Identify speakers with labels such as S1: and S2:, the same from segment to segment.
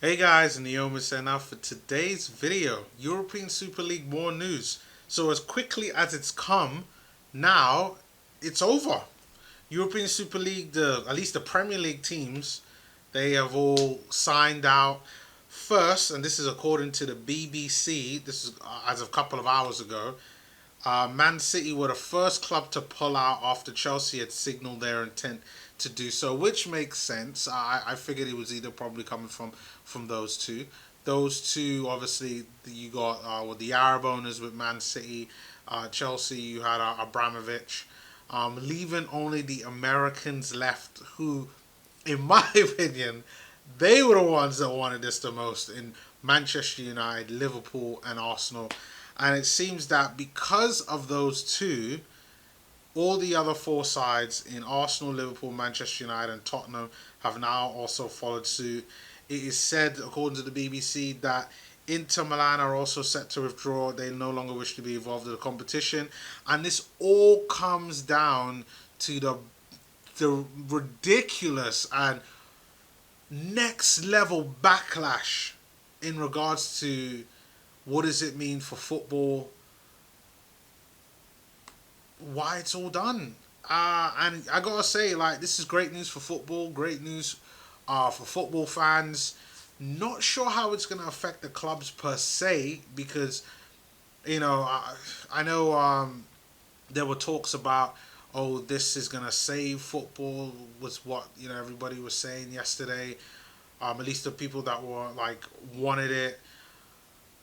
S1: Hey guys, Neomis and now for today's video, European Super League more news. So as quickly as it's come, now it's over. European Super League, at least the Premier League teams, they have all signed out first, and this is according to the BBC. This is as of a couple of hours ago. Man City were the first club to pull out after Chelsea had signalled their intent to do so, which makes sense. I figured it was either probably coming from those two. Those two, obviously, you got with the Arab owners with Man City, Chelsea. You had Abramovich, leaving only the Americans left, who, in my opinion, they were the ones that wanted this the most in Manchester United, Liverpool, and Arsenal. And it seems that because of those two, all the other four sides in Arsenal, Liverpool, Manchester United, and Tottenham have now also followed suit. It is said, according to the BBC, that Inter Milan are also set to withdraw. They no longer wish to be involved in the competition. And this all comes down to the ridiculous and next level backlash in regards to what does it mean for football, why it's all done. And I gotta say, like, this is great news for football, great news for football fans. Not sure how it's gonna affect the clubs per se, because I know there were talks about, oh, this is gonna save football, was what everybody was saying yesterday. At least the people that were like wanted it.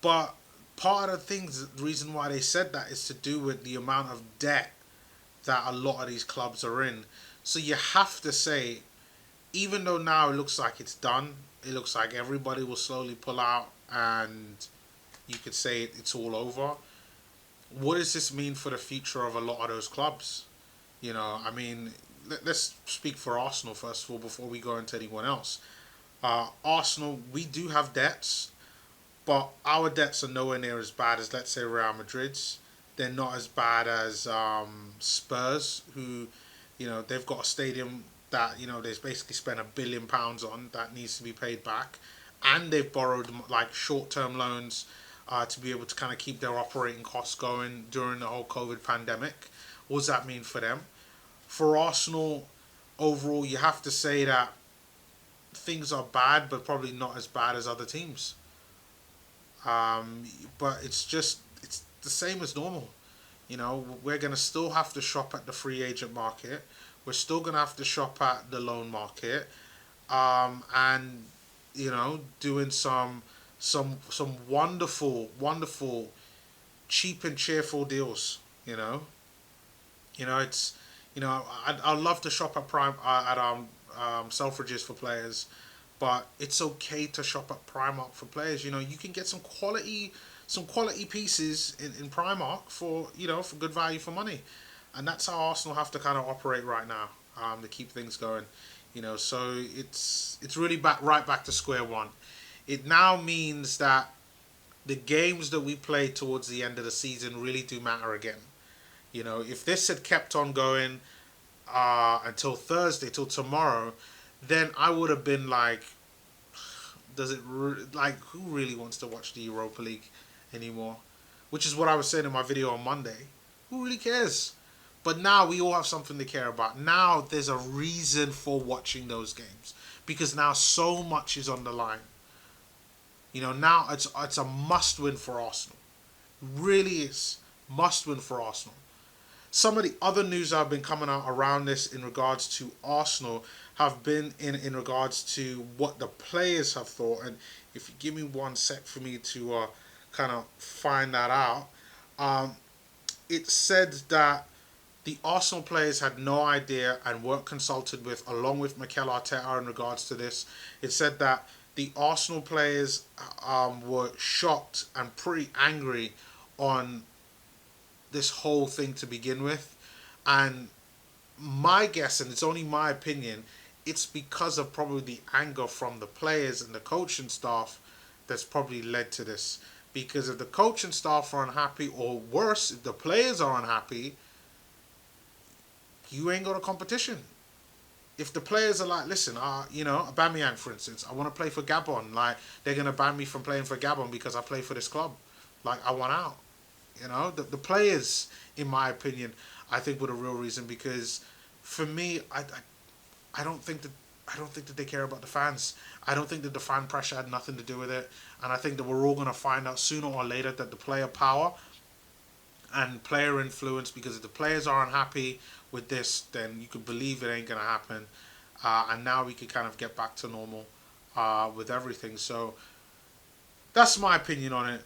S1: But part of the things, the reason why they said that is to do with the amount of debt that a lot of these clubs are in. So you have to say, even though now it looks like it's done, it looks like everybody will slowly pull out and you could say it's all over. What does this mean for the future of a lot of those clubs? I mean, let's speak for Arsenal first of all before we go into anyone else. Arsenal, we do have debts. But our debts are nowhere near as bad as, let's say, Real Madrid's. They're not as bad as Spurs, who, they've got a stadium that, they've basically spent £1 billion on that needs to be paid back. And they've borrowed, like, short-term loans to be able to kind of keep their operating costs going during the whole COVID pandemic. What does that mean for them? For Arsenal, overall, you have to say that things are bad, but probably not as bad as other teams. But it's the same as normal. We're going to still have to shop at the free agent market. We're still going to have to shop at the loan market. And, doing some wonderful, wonderful, cheap and cheerful deals, it's, I'd love to shop at Prime, at Selfridges for players, but it's okay to shop at Primark for players. You can get some quality pieces in Primark for good value for money, and that's how Arsenal have to kind of operate right now, to keep things going. So it's really right back to square one. It now means that the games that we play towards the end of the season really do matter again. If this had kept on going until Thursday, till tomorrow, then I would have been like, like, who really wants to watch the Europa League anymore? Which is what I was saying in my video on Monday. Who really cares? But now we all have something to care about. Now there's a reason for watching those games, because now so much is on the line. Now it's a must win for Arsenal. It really is must win for Arsenal. Some of the other news that have been coming out around this in regards to Arsenal have been in regards to what the players have thought. And if you give me one sec for me to kind of find that out, it said that the Arsenal players had no idea and weren't consulted with, along with Mikel Arteta, in regards to this. It said that the Arsenal players were shocked and pretty angry on this whole thing to begin with. And my guess, and it's only my opinion, it's because of probably the anger from the players and the coaching staff that's probably led to this. Because if the coaching staff are unhappy, or worse, if the players are unhappy, you ain't got a competition. if the players are like, listen, Aubameyang, for instance, I want to play for Gabon. Like, they're going to ban me from playing for Gabon because I play for this club. Like, I want out. The players, in my opinion, I think were the real reason, because for me, I don't think that they care about the fans. I don't think that the fan pressure had nothing to do with it, and I think that we're all going to find out sooner or later that the player power and player influence, because if the players are unhappy with this, then you could believe it ain't going to happen. And now we can kind of get back to normal with everything. So that's my opinion on it.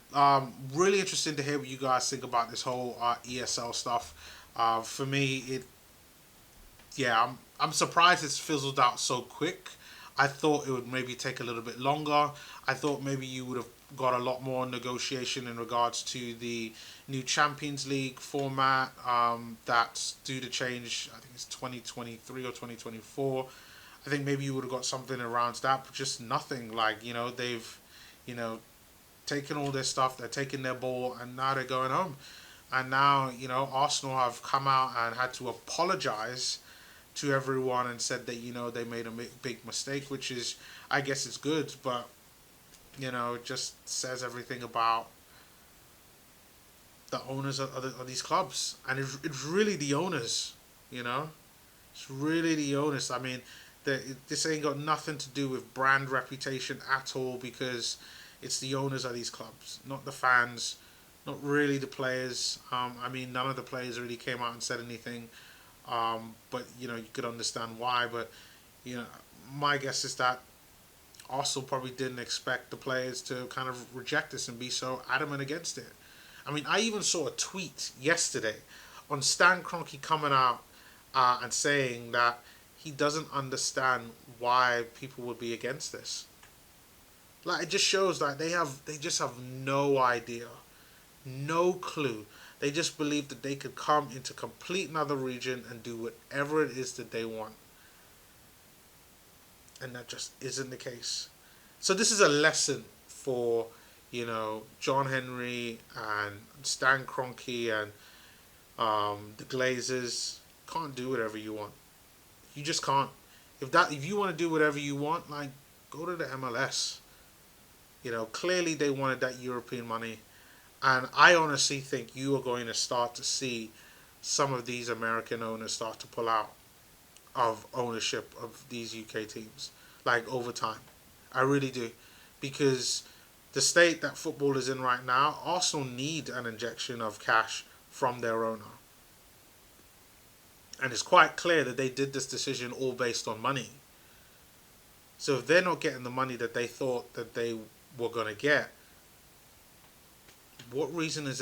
S1: Really interesting to hear what you guys think about this whole ESL stuff. For me, I'm surprised it's fizzled out so quick. I thought it would maybe take a little bit longer. I thought maybe you would have got a lot more negotiation in regards to the new Champions League format that's due to change. I think it's 2023 or 2024. I think maybe you would have got something around that, but just nothing. Like, they've, you know, taken all their stuff, they're taking their ball, and now they're going home. And now, Arsenal have come out and had to apologise to everyone and said that, they made a big mistake, which is, I guess it's good, but, it just says everything about the owners of these clubs. And it's really the owners, It's really the owners. I mean, this ain't got nothing to do with brand reputation at all, because it's the owners of these clubs, not the fans, not really the players. I mean, none of the players really came out and said anything. But, you could understand why. But, my guess is that Arsenal probably didn't expect the players to kind of reject this and be so adamant against it. I mean, I even saw a tweet yesterday on Stan Kroenke coming out and saying that he doesn't understand why people would be against this. Like, it just shows that they just have no idea, no clue. They just believe that they could come into complete another region and do whatever it is that they want. And that just isn't the case. So this is a lesson for, John Henry and Stan Kroenke and the Glazers. Can't do whatever you want. You just can't. If you want to do whatever you want, like, go to the MLS. Clearly they wanted that European money. And I honestly think you are going to start to see some of these American owners start to pull out of ownership of these UK teams, like, over time. I really do. Because the state that football is in right now, Arsenal need an injection of cash from their owner. And it's quite clear that they did this decision all based on money. So if they're not getting the money that they thought that they were going to get, what reason is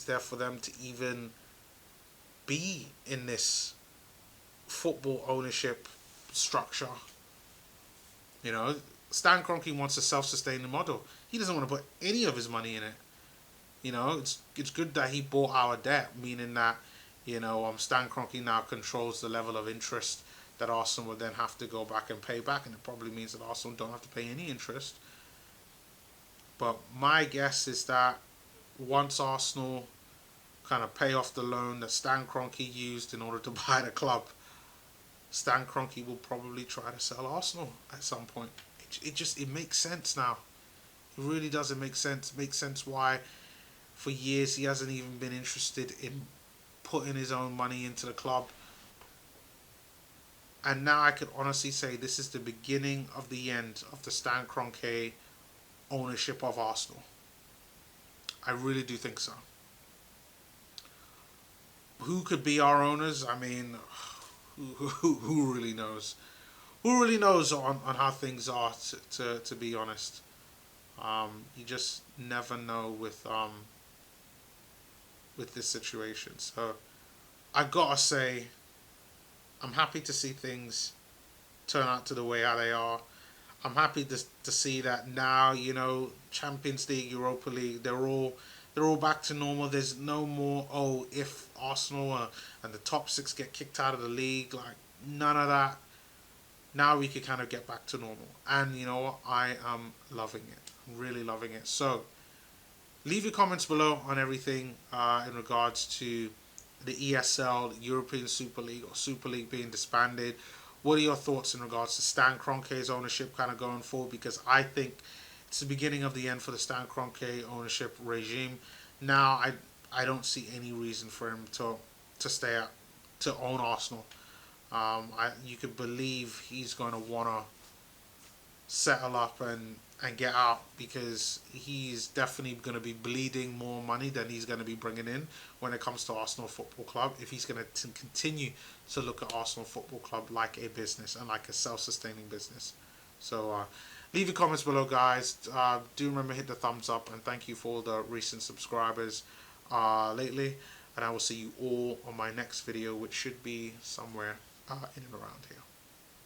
S1: there for them to even be in this football ownership structure? Stan Kroenke wants a self-sustaining model. He doesn't want to put any of his money in it. It's good that he bought our debt, meaning that, Stan Kroenke now controls the level of interest that Arsenal will then have to go back and pay back, and it probably means that Arsenal don't have to pay any interest. But my guess is that once Arsenal kind of pay off the loan that Stan Kroenke used in order to buy the club, Stan Kroenke will probably try to sell Arsenal at some point. It makes sense now. It really does. It makes sense. It makes sense why for years he hasn't even been interested in putting his own money into the club. And now I could honestly say this is the beginning of the end of the Stan Kroenke ownership of Arsenal. I really do think so. Who could be our owners? I mean, who really knows? Who really knows on how things are, to be honest? You just never know with this situation. So I gotta say, I'm happy to see things turn out to the way how they are. I'm happy to see that now, Champions League, Europa League, they're all back to normal. There's no more, if Arsenal and the top six get kicked out of the league, like, none of that. Now we can kind of get back to normal. And you know what? I am loving it. I'm really loving it. So leave your comments below on everything in regards to the ESL, European Super League, or Super League being disbanded. What are your thoughts in regards to Stan Kroenke's ownership kind of going forward? Because I think it's the beginning of the end for the Stan Kroenke ownership regime. Now, I don't see any reason for him to stay at, to own Arsenal. You could believe he's going to want to settle up and get out, because he's definitely going to be bleeding more money than he's going to be bringing in when it comes to Arsenal Football Club, if he's going to continue to look at Arsenal Football Club like a business and like a self-sustaining business. So leave your comments below, guys. Do remember hit the thumbs up, and thank you for all the recent subscribers lately, and I will see you all on my next video, which should be somewhere in and around here.